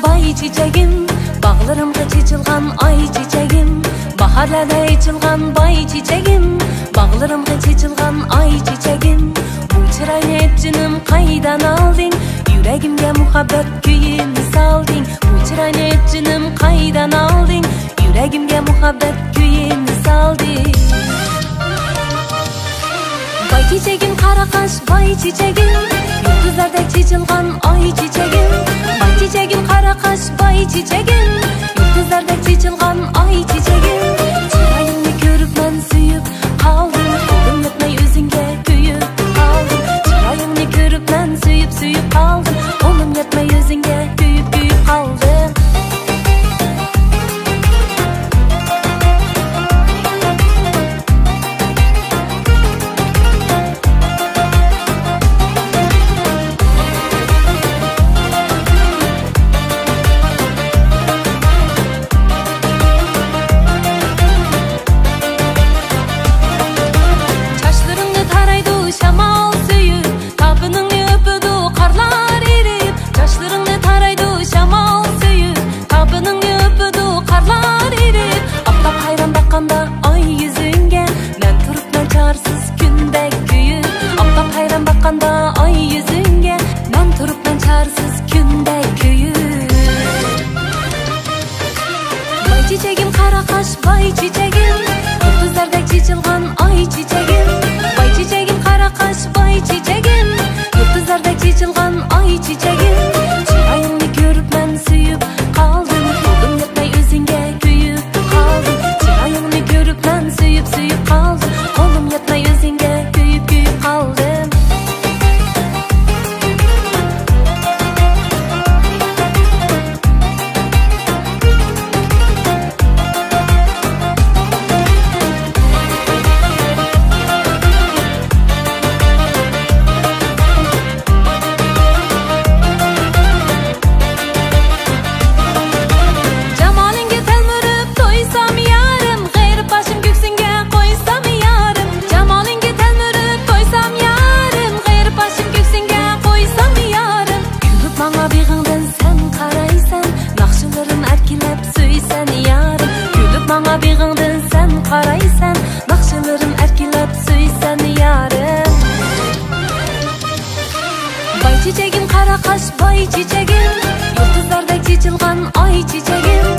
bay çiçeğim, bağlarımda çiçilgan ay çiçeğim, baharlarda açılgan bay çiçeğim, bağlarımda çiçilgan ay çiçeğim. Bu çırayını hep canım kaydan aldın, yüreğimde muhabbet köyünü saldın. Bu çırayını hep canım kaydan aldın, yüreğimde muhabbet köyünü saldın. Bay çiçeğim kara kaş bay çiçeğim, yıldızlarda çiçilgan ay çiçeğim. Bay çiçeğim kara kaş bay çiçeğim, yıldızlarda çiçilgan ay çiçeğim. Çırayını görüp ben suyup kaldım, kolum yetmey özünge köyüp kaldım. Çırayını görüp ben suyup kaldım, kolum yetmey özünge köyüp kaldım. Çiçeğim kara kaş bay çiçeğim, yıldızlarda çiçilgan ay çiçeğim. Bay çiçeğim kara kaş bay çiçeğim, yıldızlarda çiçilgan ay çiçeğim. Çırayını görüp ben suyup kaldım, kolum yetmey özünge köyüp kaldım. Çırayını görüp ben suyup kaldım, kolum yetmey özünge köyüp kaldım. Bay çiçeğim kara kaş bay çiçeğim, yıldızlarda çiçilgan ay çiçeğim.